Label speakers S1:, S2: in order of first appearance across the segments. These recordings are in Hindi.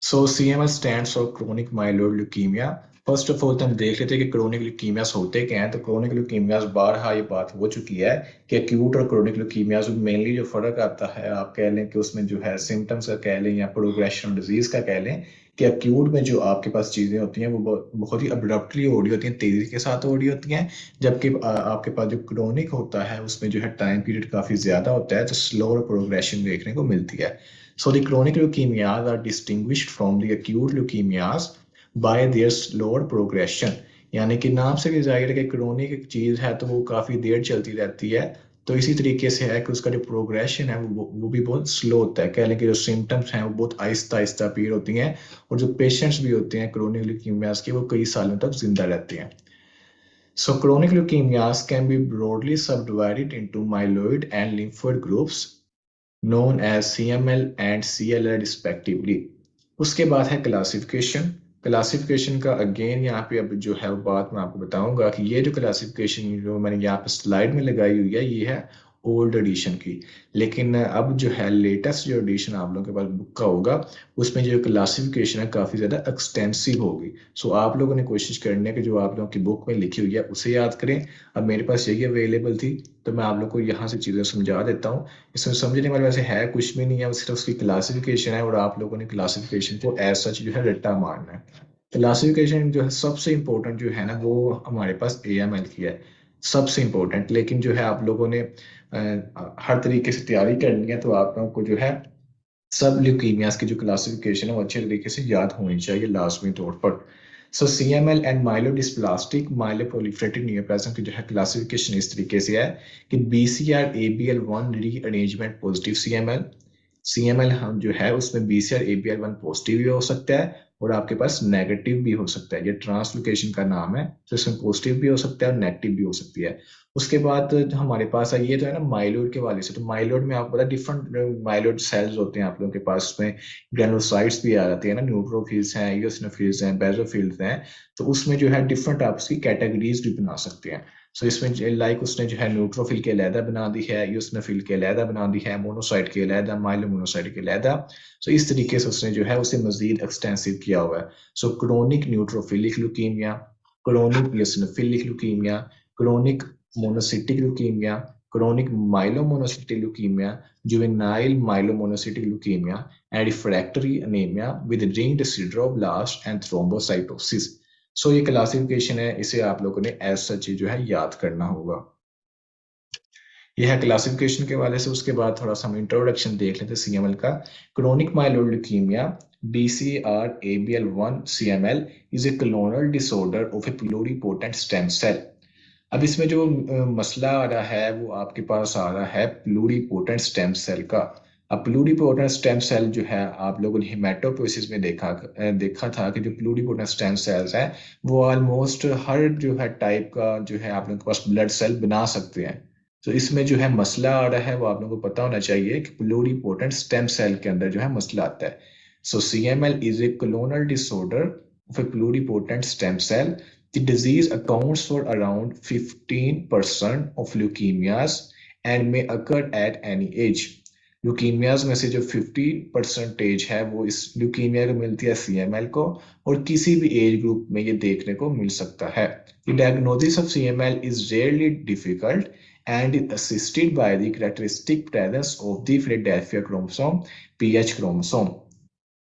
S1: So CML stands for chronic myeloid leukaemia. First of all तो हम देख लेते हैं कि क्रोनिक ल्यूकीमियास होते क्या हैं। तो क्रोनिक ल्यूकीमियास बारहा ये बात हो चुकी है कि एक्यूट और क्रोनिक ल्यूकीमियास में मेनली जो फर्क आता है, आप कह लें कि उसमें जो है सिम्टम्स का कह लें या प्रोग्रेशन डिजीज का कह लें, कि एक्यूट में जो आपके पास चीज़ें होती हैं वो बहुत ही अब्रप्टली हो रही होती हैं, तेज़ी के साथ हो रही होती हैं। जबकि आपके पास जो क्रोनिक होता है उसमें जो है टाइम पीरियड काफ़ी ज़्यादा होता है, तो स्लोअर प्रोग्रेशन देखने को मिलती है। So the chronic leukemias are distinguished from the acute leukemias by their slower progression। यानी कि नाम से भी जाहिर है कि क्रोनिक एक चीज़ है तो वो काफ़ी देर चलती रहती है। तो इसी तरीके से है कि उसका जो प्रोग्रेशन है वो भी बहुत स्लो होता है। कह लें कि जो सिम्टम्स हैं वो बहुत आहिस्ता आहिस्ता अपीयर होती हैं, और जो पेशेंट्स भी होते हैं क्रोनिक ल्यूकीमियाज के, वो कई सालों तक जिंदा रहते हैं। So chronic leukemias can be broadly subdivided into myeloid and lymphoid groups known as CML and CLL respectively। उसके बाद है क्लासिफिकेशन। क्लासिफिकेशन का अगेन यहाँ पे अब जो है वो बात मैं आपको बताऊंगा कि ये जो क्लासिफिकेशन जो मैंने यहाँ पे स्लाइड में लगाई हुई है ये है ओल्ड एडिशन की। लेकिन अब जो है लेटेस्ट जो एडिशन आप लोगों के पास बुक का होगा उसमें जो क्लासिफिकेशन है काफ़ी ज़्यादा एक्सटेंसिव होगी। सो आप लोगों ने कोशिश करनी है कि जो आप लोगों की बुक में लिखी हुई है उसे याद करें। अब मेरे पास यही अवेलेबल थी तो मैं आप लोग को यहाँ से चीज़ें समझा देता हूँ। इसमें समझने वाले वैसे है कुछ भी नहीं है, सिर्फ उसकी क्लासिफिकेशन है, और आप लोगों ने क्लासिफिकेशन को एज सच जो है रट्टा मारना है। क्लासिफिकेशन जो है सबसे इंपॉर्टेंट जो है ना वो हमारे पास AML की है, सबसे इंपॉर्टेंट। लेकिन जो है आप लोगों ने हर तरीके से तैयारी करनी है, तो आप लोगों को जो है सब ल्यूकीमियास की जो क्लासिफिकेशन है वो अच्छे तरीके से याद होनी चाहिए लाजमी तौर पर। सो CML and myelodysplastic myeloproliferative neoplasm की जो है क्लासिफिकेशन इस तरीके से है कि BCR ABL1 rearrangement positive CML। CML हम जो है उसमें BCR ABL1 पॉजिटिव भी हो सकता है और आपके पास नेगेटिव भी हो सकता है। ये ट्रांसलोकेशन का नाम है, तो इसमें पॉजिटिव भी हो सकता है और नेगेटिव भी हो सकती है। उसके बाद जो हमारे पास है ये तो है ना माइलोइड के वाले से। तो माइलोइड में आपको पता डिफरेंट माइलोइड सेल्स होते हैं आप लोगों के पास। उसमें ग्रेनुलोसाइट्स भी आ जाती है ना, न्यूट्रोफिल्स हैं, इओसिनोफिल्स हैं, बेसोफिल्स हैं। तो उसमें जो है डिफरेंट आप उसकी कैटेगरीज भी बना सकते हैं। सो इसमें लाइक उसने जो है न्यूट्रोफिल के अलहदा बना दी है, इओसिनोफिल के अलहदा बना दी है, मोनोसाइट के अलहदा, माइलोमोनोसाइट के अलहदा। सो इस तरीके से उसने जो है उसे मजीद एक्सटेंसिव किया हुआ है। So chronic neutrophilic leukaemia, chronic eosinophilic leukaemia, chronic monocytic leukaemia, chronic myelomonocytic leukaemia, juvenile myelomonocytic leukaemia and refractory anaemia with ringed sideroblast and thrombocytosis. So ये क्लासिफिकेशन है, इसे आप लोगों ने एज सच जो है याद करना होगा। यह है क्लासिफिकेशन के वाले से। उसके बाद थोड़ा सा हम इंट्रोडक्शन देख लेते हैं CML का। Chronic myeloid leukaemia BCR ABL1 CML is a clonal disorder of a pluripotent stem cell. अब इसमें जो मसला आ रहा है वो आपके पास आ रहा है प्लूरिपोटेंट स्टेम सेल का। अब प्लूरिपोटेंट स्टेम सेल जो है आप लोगों ने हेमेटोपोइसिस में देखा था कि जो प्लूरिपोटेंट स्टेम सेल्स हैं वो ऑलमोस्ट हर जो है टाइप का जो है आप लोगों के पास ब्लड सेल बना सकते हैं। तो इसमें जो है मसला आ रहा है वो आप लोगों को पता होना चाहिए कि प्लूरिपोटेंट स्टेम सेल के अंदर जो है मसला आता है। So CML is a clonal disorder of a pluripotent stem cell. The disease accounts for around 15% of leukemias and may occur at any age। Leukaemias में से जो 50% है वो इस ल्यूकीमिया को मिलती है CML को, और किसी भी एज ग्रुप में ये देखने को मिल सकता है। The diagnosis of CML is rarely difficult and is assisted by the characteristic presence of the Philadelphia chromosome PH chromosome।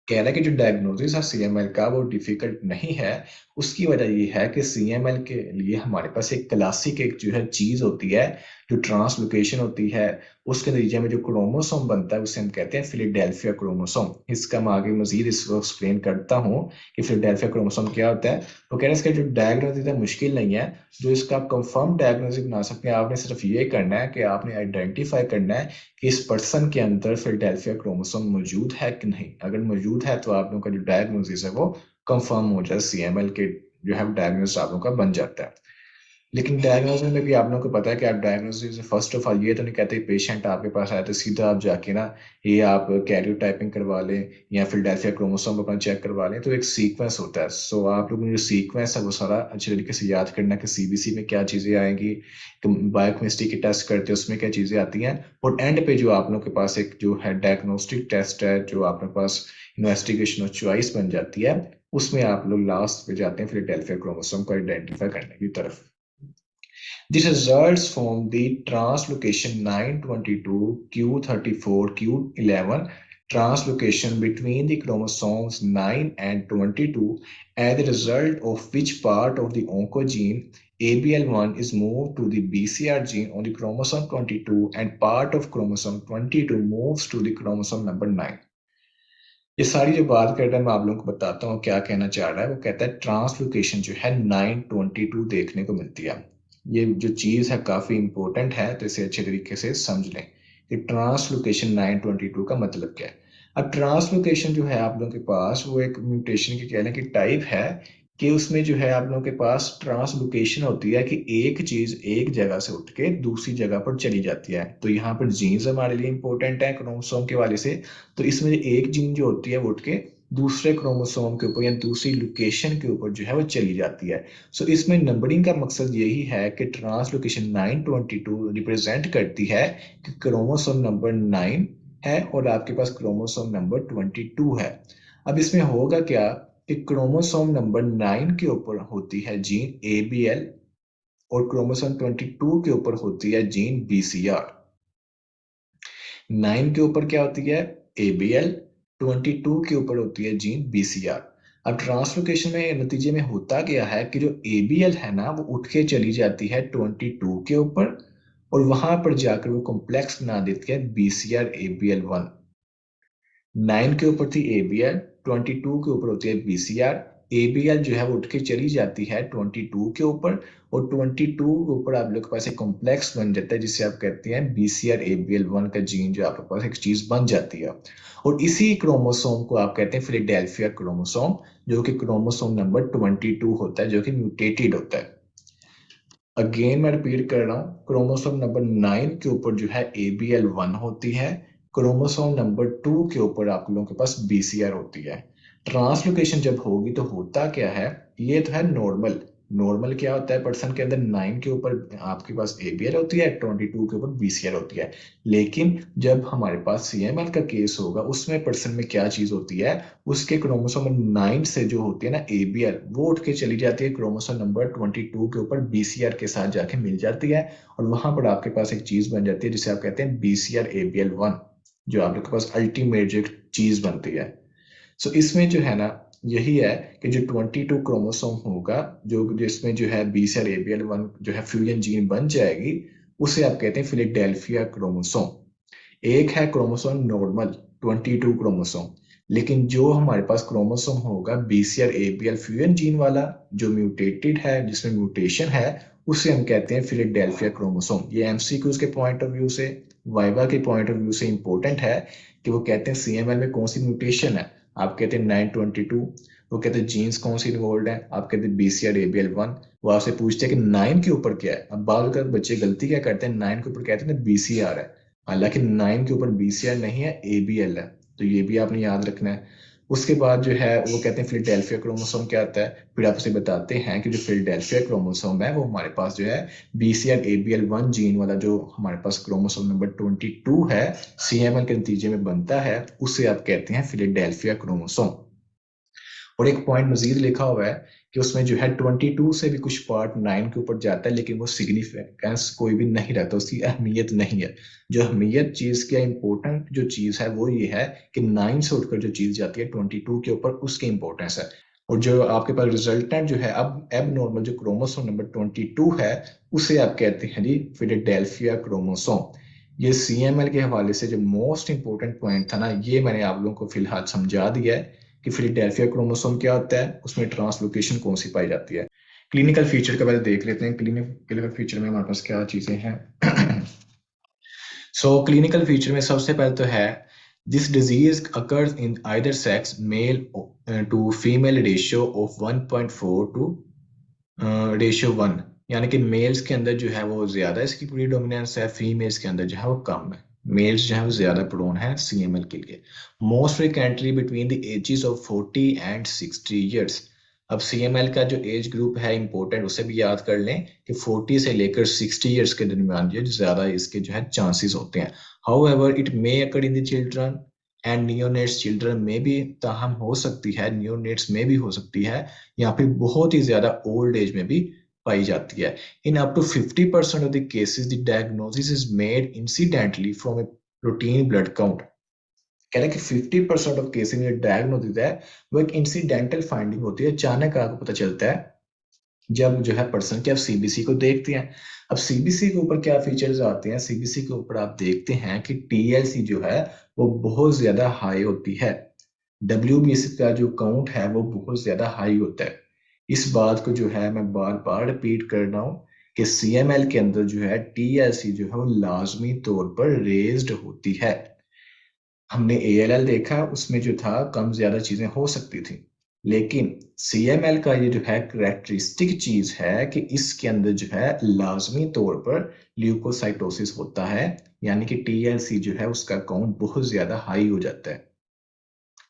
S1: कह रहा है कि जो डायग्नोसिस है CML का वो डिफिकल्ट नहीं है। उसकी वजह ये है कि CML के लिए हमारे पास एक क्लासिक एक जो है चीज होती है, जो ट्रांसलोकेशन होती है। उसके नतीजे में जो क्रोमोसोम बनता है उसे हम कहते हैं फिलाडेल्फिया क्रोमोसोम। इसका मैं आगे मजीद इसको एक्सप्लेन करता हूँ कि फिलाडेल्फिया क्रोमोसोम क्या होता है। तो कह रहे हैं इसका जो डायग्नोसिस है मुश्किल नहीं है। जो इसका आप कंफर्म डायग्नोसिस बना सकते हैं, आपने सिर्फ ये करना है कि आपने आइडेंटिफाई करना है कि इस पर्सन के अंदर फिलाडेल्फिया क्रोमोसोम मौजूद है कि नहीं। अगर मौजूद है तो आप लोगों का जो डायग्नोसिस है वो कंफर्म हो जाए, CML के जो है डायग्नोसिस आप लोगों का बन जाता है। लेकिन डायग्नोसिस में भी आप लोगों को पता है कि आप डायग्नोसिस फर्स्ट ऑफ ऑल ये तो नहीं कहते पेशेंट आपके पास आया तो सीधा आप जाके ना ये आप कैरियोटाइपिंग करवा लें या फिलाडेल्फिया क्रोमोसोम अपना चेक करवा लें, तो एक सीक्वेंस होता है। सो आप लोगों ने जो सीक्वेंस है वो सारा अच्छे तरीके से याद करना कि सीबीसी में क्या चीज़ें आएंगी, बायोकेमिस्ट्री के टेस्ट करते हैं उसमें क्या चीज़ें आती हैं, और एंड पे जो आप लोगों के पास एक जो है डायग्नोस्टिक टेस्ट है जो आपके पास इन्वेस्टिगेशन ऑफ चॉइस बन जाती है, उसमें आप लोग लास्ट पे जाते हैं फिलाडेल्फिया क्रोमोसोम को आइडेंटिफाई करने की तरफ। This results from the translocation 922 Q34 Q11 translocation between the chromosomes 9 and 22, as a result of which part of the oncogene ABL1 is moved to the BCR gene on the chromosome 22 and part of chromosome 22 moves to the chromosome number 9. ये सारी जो बात कर रहा है मैं आप लोगों को बताता हूँ क्या कहना चाह रहा है। वो कहता है ट्रांसलोकेशन जो है 922 देखने को मिलती है। ये जो चीज है काफी इंपॉर्टेंट है, तो इसे अच्छे तरीके से समझ लें कि ट्रांसलोकेशन 922 का मतलब क्या है। अब ट्रांसलोकेशन जो है आप लोगों के पास वो एक म्यूटेशन की कह लें कि टाइप है, कि उसमें जो है आप लोगों के पास ट्रांसलोकेशन होती है कि एक चीज एक जगह से उठ के दूसरी जगह पर चली जाती है। तो यहाँ पर जीन्स हमारे लिए इंपॉर्टेंट है क्रोमोसोम के वाले से, तो इसमें एक जीन जो होती है वो उठ के दूसरे क्रोमोसोम के ऊपर या दूसरी लोकेशन के ऊपर जो है वो चली जाती है। सो इसमें नंबरिंग का मकसद यही है कि ट्रांसलोकेशन 922 रिप्रेजेंट करती है कि क्रोमोसोम नंबर 9 है और आपके पास क्रोमोसोम नंबर 22 है। अब इसमें होगा क्या कि क्रोमोसोम नंबर 9 के ऊपर होती है जीन ABL और क्रोमोसोम 22 के ऊपर होती है जीन BCR। 9 के ऊपर क्या होती है ABL, 22 के ऊपर होती है जीन BCR। अब ट्रांसलोकेशन में नतीजे में होता क्या है कि जो ABL है ना वो उठ के चली जाती है 22 के ऊपर और वहां पर जाकर वो कॉम्प्लेक्स बना देती है BCR ABL1। 9 के ऊपर थी ABL, 22 के ऊपर होती है BCR। ABL जो है वो उठ के चली जाती है 22 के ऊपर और 22 के ऊपर आप लोग के पास एक कॉम्प्लेक्स बन जाता है जिसे आप कहते हैं BCR ABL1 का जीन, जो आपके पास एक चीज बन जाती है। और इसी क्रोमोसोम को आप कहते हैं फिलाडेल्फिया क्रोमोसोम, जो कि क्रोमोसोम नंबर 22 होता है, जो कि म्यूटेटेड होता है। अगेन मैं रिपीट कर रहा हूँ, क्रोमोसोम नंबर 9 के ऊपर जो है ABL1 होती है, क्रोमोसोम नंबर 2 के ऊपर आप लोगों के पास BCR होती है। ट्रांसलोकेशन जब होगी तो होता क्या है, ये तो है नॉर्मल। नॉर्मल क्या होता है, पर्सन के अंदर 9 के ऊपर आपके पास ABL होती है, 22 के ऊपर BCR होती है। लेकिन जब हमारे पास CML का केस होगा उसमें पर्सन में क्या चीज होती है, उसके क्रोमोसोम 9 से जो होती है ना ABL, वो उठ के चली जाती है क्रोमोसोम नंबर 22 के ऊपर BCR के साथ जाके मिल जाती है और वहां पर आपके पास एक चीज बन जाती है जिसे आप कहते हैं BCR ABL1, जो आपके पास अल्टीमेट जो चीज बनती है। सो इसमें जो है ना यही है कि जो 22 क्रोमोसोम होगा, जो जिसमें जो है BCR ABL1 जो है फ्यूजन जीन बन जाएगी, उसे आप कहते हैं फिलाडेल्फिया क्रोमोसोम। एक है क्रोमोसोम नॉर्मल 22 क्रोमोसोम, लेकिन जो हमारे पास क्रोमोसोम होगा BCR ABL फ्यूजन जीन वाला जो म्यूटेटेड है, जिसमें म्यूटेशन है, उसे हम कहते हैं फिलाडेल्फिया क्रोमोसोम। ये MCQs के पॉइंट ऑफ व्यू से, वाइवा के पॉइंट ऑफ व्यू से इंपॉर्टेंट है कि वो कहते हैं CML में कौन सी म्यूटेशन है। आप कहते हैं 922, वो कहते हैं जीन्स कौन सी इन्वॉल्व है, आप कहते हैं BCR ABL1। वो आपसे पूछते हैं कि 9 के ऊपर क्या है। अब बाल कर बच्चे गलती क्या करते हैं, 9 के ऊपर कहते हैं BCR है, हालांकि 9 के ऊपर BCR नहीं है ABL है। तो ये भी आपने याद रखना है। उसके बाद जो है वो कहते हैं फिलाडेल्फिया क्रोमोसोम क्या आता है, फिर आपसे बताते हैं कि जो फिलाडेल्फिया क्रोमोसोम है वो हमारे पास जो है BCR ABL1 जीन वाला जो हमारे पास क्रोमोसोम नंबर 22 है, CML के नतीजे में बनता है, उसे आप कहते हैं फिलाडेल्फिया क्रोमोसोम। और एक पॉइंट मजीद लिखा हुआ है कि उसमें जो है 22 से भी कुछ पार्ट 9 के ऊपर जाता है, लेकिन वो सिग्निफिकेंस कोई भी नहीं रहता, उसकी अहमियत नहीं है। जो अहमियत चीज की इंपॉर्टेंट जो चीज है वो ये है कि 9 से उठकर जो चीज जाती है 22 के ऊपर, उसकी इंपॉर्टेंस है। और जो आपके पास रिजल्टेंट जो है अब एब नॉर्मल जो क्रोमोसोम नंबर 22 है, उसे आप कहते हैं जी फिलाडेल्फिया क्रोमोसोम। ये CML के हवाले से जो मोस्ट इंपॉर्टेंट पॉइंट था ना, ये मैंने आप लोगों को फिलहाल समझा दिया है कि फिलाडेल्फिया क्रोमोसोम क्या होता है, उसमें ट्रांसलोकेशन कौन सी पाई जाती है। क्लिनिकल फीचर का पहले देख लेते हैं, क्लिनिकल फीचर में हमारे पास क्या चीजें हैं। सो क्लिनिकल फीचर में सबसे पहले तो है this disease occurs in either sex, male to female ratio of 1.4 to ratio 1। यानी कि मेल्स के अंदर जो है वो ज्यादा इसकी पूरी डोमिनेंस है, फीमेल्स के अंदर जो है वो कम है। मेल्स जो है वो ज्यादा प्रोन है सीएमएल के लिए। Most frequently between the ages of 40 and 60 years. अब सीएमएल का जो एज ग्रुप है इंपॉर्टेंट, उसे भी याद कर लें कि 40 से लेकर 60 ईयर्स के दरमियान जो ज्यादा इसके जो है चांसेस होते हैं। However it may occur in the children and neonates, children में भी ताहम हो सकती है, नियोनेट्स में भी हो सकती है, या फिर बहुत ही ज्यादा ओल्ड एज में भी पाई जाती है। In up to 50% of the cases the diagnosis is made incidentally from a routine blood count. कह रहे हैं कि 50% ऑफ केसेस में डायग्नोसिस है वो एक इंसिडेंटल फाइंडिंग होती है, अचानक आपको पता चलता है जब जो है पर्सन के आप सीबीसी को देखते हैं। अब सीबीसी के ऊपर क्या फीचर्स आते हैं, सीबीसी के ऊपर आप देखते हैं कि टीएलसी जो है वो बहुत ज्यादा हाई होती है। डब्ल्यूबीसी का जो काउंट है वो बहुत ज्यादा हाई होता है। इस बात को जो है मैं बार बार रिपीट कर रहा हूँ कि सीएमएल के अंदर जो है टीएलसी जो है वो लाजमी तौर पर रेज्ड होती है। हमने एएलएल देखा, उसमें जो था कम ज्यादा चीजें हो सकती थी, लेकिन सीएमएल का ये जो है करेक्टरिस्टिक चीज है कि इसके अंदर जो है लाजमी तौर पर ल्यूकोसाइटोसिस होता है, यानी कि टीएलसी जो है उसका काउंट बहुत ज्यादा हाई हो जाता है।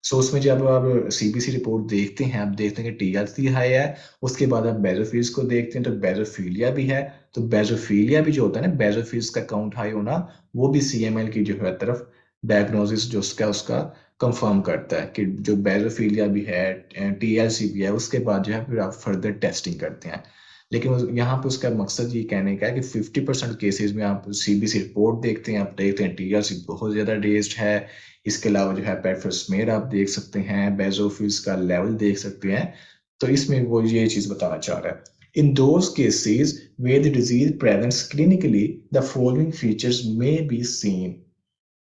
S1: सो उसमें जब आप सीबीसी रिपोर्ट देखते हैं, आप देखते हैं कि टीएलसी हाई है, उसके बाद आप बेजोफिल्स को देखते हैं तो बेजोफिलिया भी है। तो बेजोफिलिया भी जो होता है ना, बेजोफिल्स का काउंट हाई होना, वो भी सीएमएल की जो है तरफ डायग्नोसिस जो उसका उसका कंफर्म करता है कि जो बेजोफिलिया भी है, टीएलसी भी है, उसके बाद जो है फिर आप फर्दर टेस्टिंग करते हैं। लेकिन यहाँ पे उसका मकसद ये कहने का है कि 50% केसेस में आप सीबीसी रिपोर्ट देखते हैं, आप देखते हैं टीएलसी बहुत ज्यादा रेज्ड है। इसके अलावा जो है पेप्टोस्मेर आप देख सकते हैं, बेजोफिल्स का लेवल देख सकते हैं। तो इसमें वो ये चीज बताना चाह रहा है, in those cases where the disease presents clinically the following features may be seen।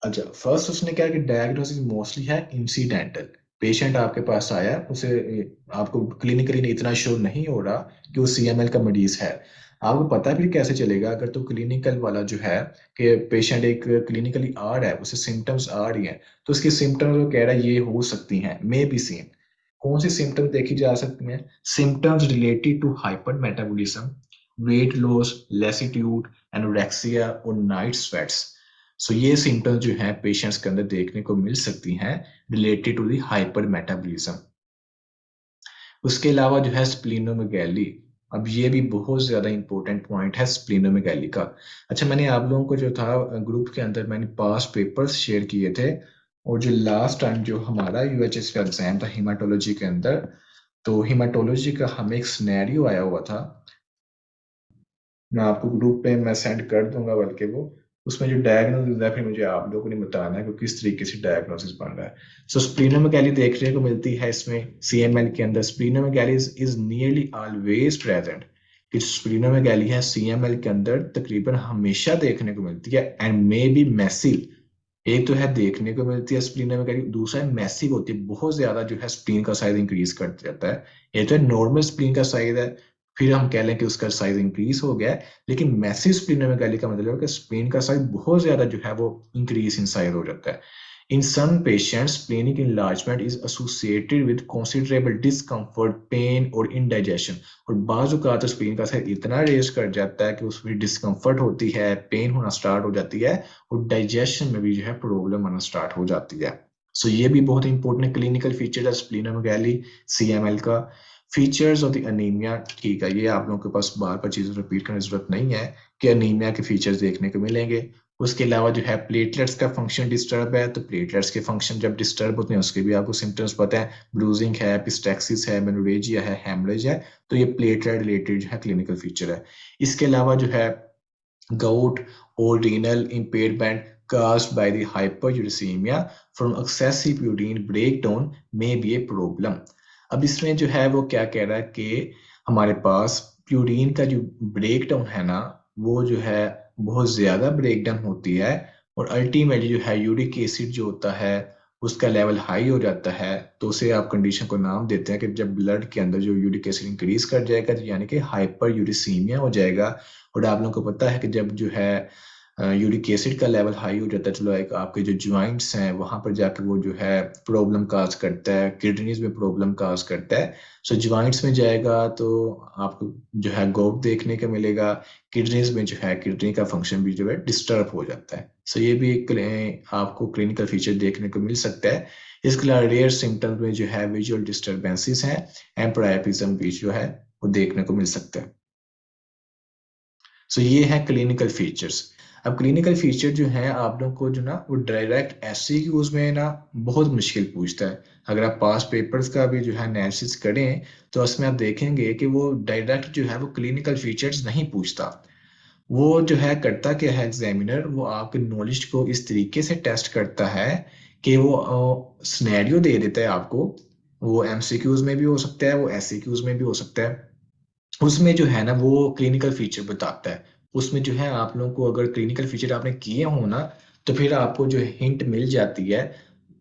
S1: अच्छा, फर्स्ट उसने क्या कि डायग्नोसिस मोस्टली है इंसिडेंटल। पेशेंट आपके पास आया, उसे आपको क्लिनिकली इतना श्योर नहीं हो रहा कि वो सीएमएल का मरीज है। आपको पता भी कैसे चलेगा अगर तो क्लिनिकल वाला जो है कि पेशेंट एक क्लिनिकली आ रहा है, उसे सिम्टम्स आ रही हैं, तो उसकी सिम्टम्स वो कह रहा है ये हो सकती हैं, मे बी सीन। कौन सी सिम्टम्स देखी जा सकती हैं? Symptoms related to hyper metabolism, weight loss, lassitude, anorexia और नाइट स्वेट्स। सो ये सिम्टम्स जो है पेशेंट्स के अंदर देखने को मिल सकती हैं related to the hyper metabolism. उसके अलावा जो है स्प्लीनोमेगैली, अब ये भी बहुत ज्यादा इंपॉर्टेंट पॉइंट है स्प्लीनोमेगैली का। अच्छा, मैंने आप लोगों को जो था ग्रुप के अंदर मैंने पास पेपर्स शेयर किए थे, और जो लास्ट टाइम जो हमारा यूएचएस का एग्जाम था हिमाटोलॉजी के अंदर, तो हिमाटोलॉजी का हमें एक सिनेरियो आया हुआ था। मैं आपको ग्रुप पे मैं सेंड कर दूंगा, बल्कि वो उसमें जो डायग्नोसिस है फिर मुझे आप लोगों ने बताना है कि किस तरीके से डायग्नोसिस बन रहा है। सो स्प्लीनोमेगैली देखने को मिलती है इसमें सीएमएल के अंदर। स्प्लीनोमेगैली इज नियरली ऑलवेज प्रेजेंट। कि स्प्लीनोमेगैली है सीएमएल के अंदर तकरीबन हमेशा देखने को मिलती है, एंड मे बी मैसिव। एक तो है देखने को मिलती है स्प्लीनोमेगैली, दूसरा है मैसिव होती है, बहुत ज्यादा जो है स्प्लीन का साइज इंक्रीज करता जाता है। ये तो है नॉर्मल स्प्लीन का साइज है, फिर हम कह लें कि उसका साइज इंक्रीज हो गया है, लेकिन मैसिव स्प्लीनोमेगैली का मतलब है कि स्प्लीन का साइज बहुत ज्यादा जो है वो इंक्रीज इन साइज हो जाता है। In some patients splenic enlargement is associated with considerable discomfort, pain और indigestion। और बाजू का तो स्प्लीन का साइज इतना रेज कर जाता है कि उसमें डिस्कम्फर्ट होती है, पेन होना स्टार्ट हो जाती है, और डाइजेशन में भी जो है प्रॉब्लम आना स्टार्ट हो जाती है। सो ये भी बहुत इंपॉर्टेंट क्लिनिकल फीचर है स्प्लीनोमेगैली सीएमएल का। फीचर्स ऑफ द अनीमिया, ठीक है, ये आप लोगों के पास बार बार चीजें रिपीट करने की जरूरत नहीं है कि अनीमिया के फीचर्स देखने को मिलेंगे। उसके अलावा जो है प्लेटलेट्स का फंक्शन डिस्टर्ब है, तो प्लेटलेट्स के फंक्शन जब डिस्टर्ब होते हैं उसके भी आपको सिम्टम्स पता है, ब्रूजिंग है, पिस्टैक्सिस है, मेनोरेजिया है, हेमरेज है, तो ये प्लेटलेट रिलेटेड जो है क्लिनिकल फीचर है। इसके अलावा जो है gout or renal impairment caused by the hyperuricemia from excessive urine breakdown may be a problem। अब इसमें जो है वो क्या कह रहा है कि हमारे पास यूरिन का जो ब्रेकडाउन है ना, वो जो है बहुत ज्यादा ब्रेकडाउन होती है, और अल्टीमेटली जो है यूरिक एसिड जो होता है उसका लेवल हाई हो जाता है। तो उसे आप कंडीशन को नाम देते हैं कि जब ब्लड के अंदर जो यूरिक एसिड इंक्रीज कर जाएगा तो यानी कि हाइपर यूरिसीमिया हो जाएगा। और आप लोगों को पता है कि जब जो है यूरिक एसिड का लेवल हाई हो जाता है, चलो एक आपके जो ज्वाइंट्स हैं वहां पर जाकर वो जो है प्रॉब्लम काज करता है, किडनीज में प्रॉब्लम काज करता है। सो ज्वाइंट्स में जाएगा तो आपको जो है गोट देखने का मिलेगा, किडनीज में जो है किडनी का फंक्शन भी जो है डिस्टर्ब हो जाता है। सो ये भी एक आपको क्लिनिकल फीचर देखने को मिल सकता है। इसके अलावा रेयर सिम्टम्स में जो है विजुअल डिस्टर्बेंसेस हैं एंड प्रायपिज्म भी जो है वो देखने को मिल सकता है। सो ये है क्लिनिकल फीचर्स। अब क्लिनिकल फीचर जो है आप लोग को जो ना वो डायरेक्ट एससीक्यूज में ना बहुत मुश्किल पूछता है। अगर आप पास पेपर्स का भी जो है एनालिसिस करें तो उसमें आप देखेंगे कि वो डायरेक्ट जो है वो क्लिनिकल फीचर्स नहीं पूछता। वो जो है करता क्या है एग्जामिनर, वो आपके नॉलेज को इस तरीके से टेस्ट करता है कि वो सिनेरियो दे देता है आपको। वो एमसीक्यूज में भी हो सकता है, वो एससीक्यूज में भी हो सकता है। उसमें जो है ना वो क्लिनिकल फीचर बताता है। उसमें जो है आप लोगों को अगर क्लिनिकल फीचर आपने किए हो ना तो फिर आपको जो हिंट मिल जाती है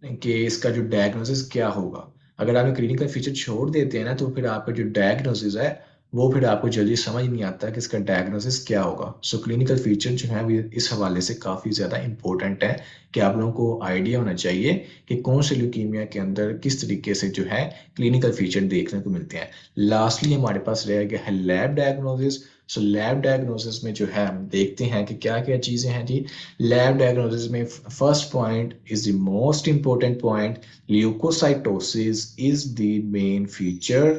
S1: कि इसका जो डायग्नोसिस क्या होगा। अगर आपने क्लिनिकल फीचर छोड़ देते हैं ना तो फिर आपका जो डायग्नोसिस है वो फिर आपको जल्दी समझ नहीं आता कि इसका डायग्नोसिस क्या होगा। सो क्लिनिकल फीचर जो है अभी इस हवाले से काफ़ी ज़्यादा इंपॉर्टेंट है कि आप लोगों को आइडिया होना चाहिए कि कौन सी ल्यूकीमिया के अंदर किस तरीके से जो है क्लिनिकल फीचर देखने को मिलते हैं। लास्टली हमारे पास रह गया है लैब डायग्नोसिस। सो लैब डायग्नोसिस में जो है हम देखते हैं कि क्या क्या चीज़ें हैं जी। लैब डायग्नोसिस में first point is the most important point, leukocytosis is the main feature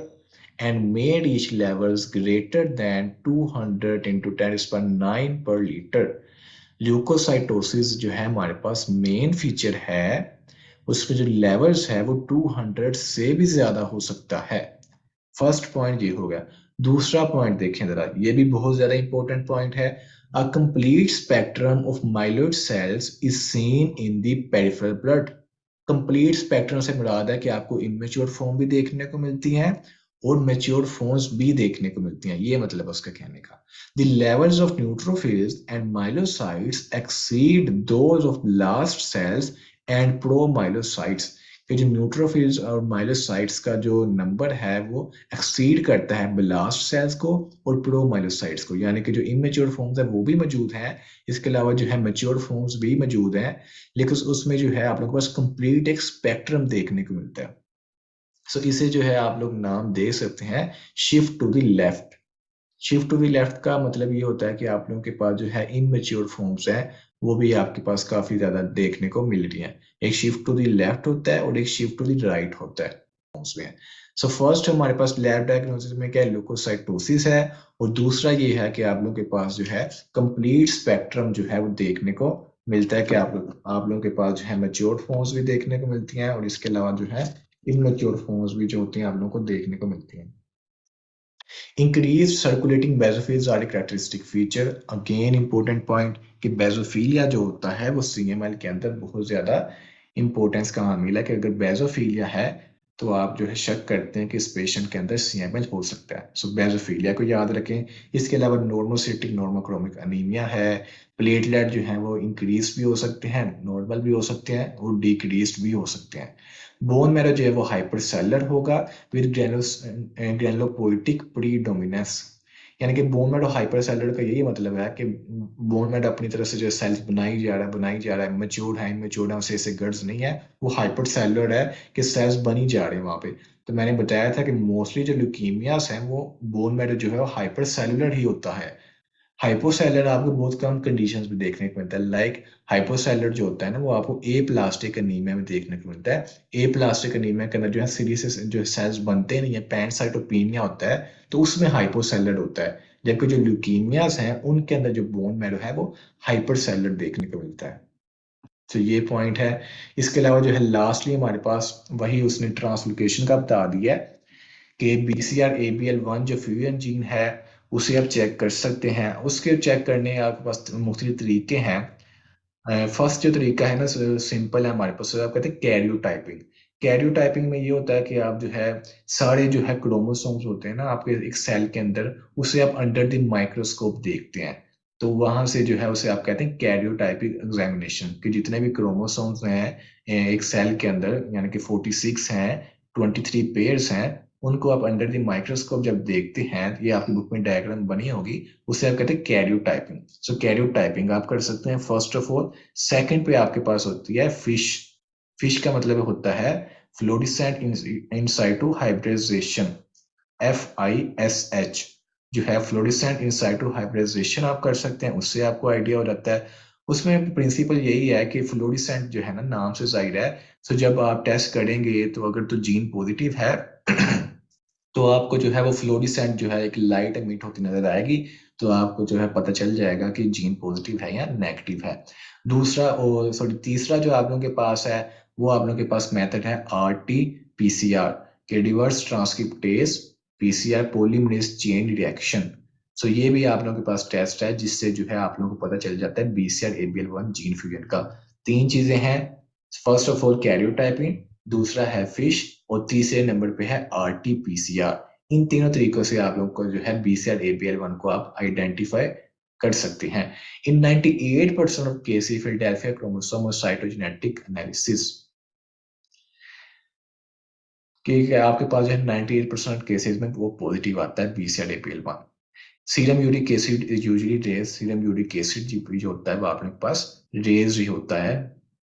S1: and made each levels greater than 200 into 10 is per 9 per liter। Leukocytosis जो है हमारे पास मेन फीचर है, उसके जो लेवल्स है वो 200 से भी ज्यादा हो सकता है। फर्स्ट पॉइंट ये हो गया। दूसरा पॉइंट देखें जरा, ये भी बहुत ज्यादा इंपॉर्टेंट पॉइंट है। A complete spectrum of myeloid cells is seen in the peripheral blood. Complete spectrum से मुराद है कि आपको इमेच्योर फॉर्म भी देखने को मिलती हैं और मेच्योर फॉर्म्स भी देखने को मिलती हैं, ये मतलब उसका कहने का। The levels of neutrophils and myelocytes exceed those of blast cells and promyelocytes. कि जो न्यूट्रोफिल्स और माइलोसाइट्स का जो नंबर है वो एक्सीड करता है ब्लास्ट सेल्स को और प्रोमाइलोसाइट्स को, यानी कि जो इमेच्योर फॉर्म्स है वो भी मौजूद हैं, इसके अलावा जो है मेच्योर फॉर्म्स भी मौजूद हैं। लेकिन उसमें जो है आप लोगों के पास कंप्लीट एक स्पेक्ट्रम देखने को मिलता है। सो इसे जो है आप लोग नाम दे सकते हैं shift to the left. Shift to the left का मतलब ये होता है कि आप लोगों के पास जो है इमेच्योर फॉर्म्स हैं वो भी आपके पास काफी ज्यादा देखने को मिल रही हैं। एक शिफ्ट टू द लेफ्ट होता है और एक शिफ्ट टू द राइट होता है फॉर्म्स में। सो फर्स्ट हमारे पास लैब डायग्नोसिस में क्या ल्यूकोसाइटोसिस है और दूसरा ये है कि आप लोगों के पास जो है कंप्लीट स्पेक्ट्रम जो है वो देखने को मिलता है कि आप लोगों के पास जो है मैच्योर फॉर्म्स भी देखने को मिलती हैं और इसके अलावा जो है इमेच्योर फॉर्म्स भी जो होती हैं आप लोगों को देखने को मिलती हैं। Increase circulating basophils are a characteristic feature. Again important point कि बेसोफिलिया जो होता है वो सीएमएल के अंदर बहुत ज्यादा इंपॉर्टेंस का हामिल है कि अगर बेसोफिलिया है तो आप जो है शक करते हैं कि इस पेशेंट के अंदर सीएमएल हो सकता है। सो बेसोफिलिया को याद रखें। इसके अलावा नॉर्मोसिटिक नॉर्मोक्रोमिक अनीमिया है। प्लेटलेट जो है वो इंक्रीज भी हो सकते हैं, नॉर्मल भी हो सकते हैं और डिक्रीज भी हो सकते हैं। बोन मैरो जो है वो हाइपरसेलर होगा विद ग्रेनुलोपोइटिक प्रीडोमिनेंस। यानी कि बोन मैरो हाइपरसेलर का यही मतलब है कि बोन मैरो अपनी तरफ से जो सेल्स बनाई जा रहा है मेच्योर्ड है इमेच्योर्ड है उसे ऐसे गर्ड्स नहीं है, वो हाइपरसेलर है कि सेल्स बनी जा रहे हैं वहां पे। तो मैंने बताया था कि मोस्टली जो ल्यूकीमियास हैं वो बोन मैरो जो है वो हाइपरसेलुलर ही होता है। हाइपोसेलर आपको बहुत कम कंडीशंस में देखने को मिलता है, लाइक हाइपोसेलर जो होता है ना वो आपको ए प्लास्टिक अनीमिया में देखने को मिलता है। ए प्लास्टिक अनीमिया के अंदर जो है सीरीज से जो सेल्स बनते नहीं है, पैनसाइटोपेनिया होता है, तो उसमें हाइपोसेलर होता है। जबकि जो ल्यूकीमियास हैं उनके अंदर जो बोन मैरो है वो हाइपरसेलर देखने को मिलता है। तो ये पॉइंट है। इसके अलावा जो है लास्टली हमारे पास वही उसने ट्रांसलोकेशन का बता दिया है कि BCR-ABL1 जो फ्यूजन जीन है उसे आप चेक कर सकते हैं। उसके चेक करने आपके पास मुख्तलिफ तरीके हैं। फर्स्ट जो तरीका है ना सिंपल है हमारे पास, आप कहते हैं कैरियोटाइपिंग। कैरियोटाइपिंग में ये होता है कि आप जो है सारे जो है क्रोमोसोम्स होते हैं ना आपके एक सेल के अंदर, उसे आप अंडर द माइक्रोस्कोप देखते हैं। तो वहां से जो है उसे आप कहते हैं कैरियोटाइपिक एग्जामिनेशन कि जितने भी क्रोमोसोम्स हैं एक सेल के अंदर, यानी कि 46 हैं, 23 पेयर्स हैं, उनको आप अंडर द माइक्रोस्कोप जब देखते हैं, ये आपकी बुक में डायग्राम बनी होगी, उसे आप कहते हैं कैरियोटाइपिंग। सो कैरियोटाइपिंग आप कर सकते हैं फर्स्ट ऑफ ऑल। सेकंड पे आपके पास होती है फिश। फिश का मतलब होता है फ्लोरिसेंट इन साइटो हाइब्रिडाइजेशन, FISH जो है फ्लोरिसेंट इन साइटो हाइब्रिडाइजेशन आप कर सकते हैं, उससे आपको आइडिया हो जाता है। उसमें प्रिंसिपल यही है कि फ्लोरिसेंट जो है ना, नाम से जाहिर है। सो जब आप टेस्ट करेंगे तो अगर तो जीन पॉजिटिव है तो आपको जो है वो फ्लोरिसेंट जो है एक लाइट एमिट होती नजर आएगी। तो आपको जो है पता चल जाएगा कि जीन पॉजिटिव है या नेगेटिव है। दूसरा और सॉरी तीसरा जो आप लोगों के पास है, वो आप लोगों के पास मेथड है RT-PCR के reverse transcriptase PCR polymerase chain reaction. So ये भी आप लोगों के पास टेस्ट है जिससे जो है आप लोगों को पता चल जाता है BCR-ABL1 जीन फ्यूजन का। तीन चीजें हैं, फर्स्ट ऑफ ऑल कैरियोटाइपिंग, दूसरा है फिश, और तीसरे नंबर पे है RT-PCR। इन तीनों तरीकों से आप लोग को जो है BCR-ABL1 को आप आइडेंटिफाई कर सकते हैं। इन 98% ऑफ केसेस फिलाडेल्फिया क्रोमोसोम और साइटोजेनेटिक एनालिसिस कि आपके पास जो है 98% केसेस में वो पॉजिटिव आता है BCR-ABL1। Serum uric acid is usually raise, serum uric acid जो होता है वो आपके पास रेज ही होता है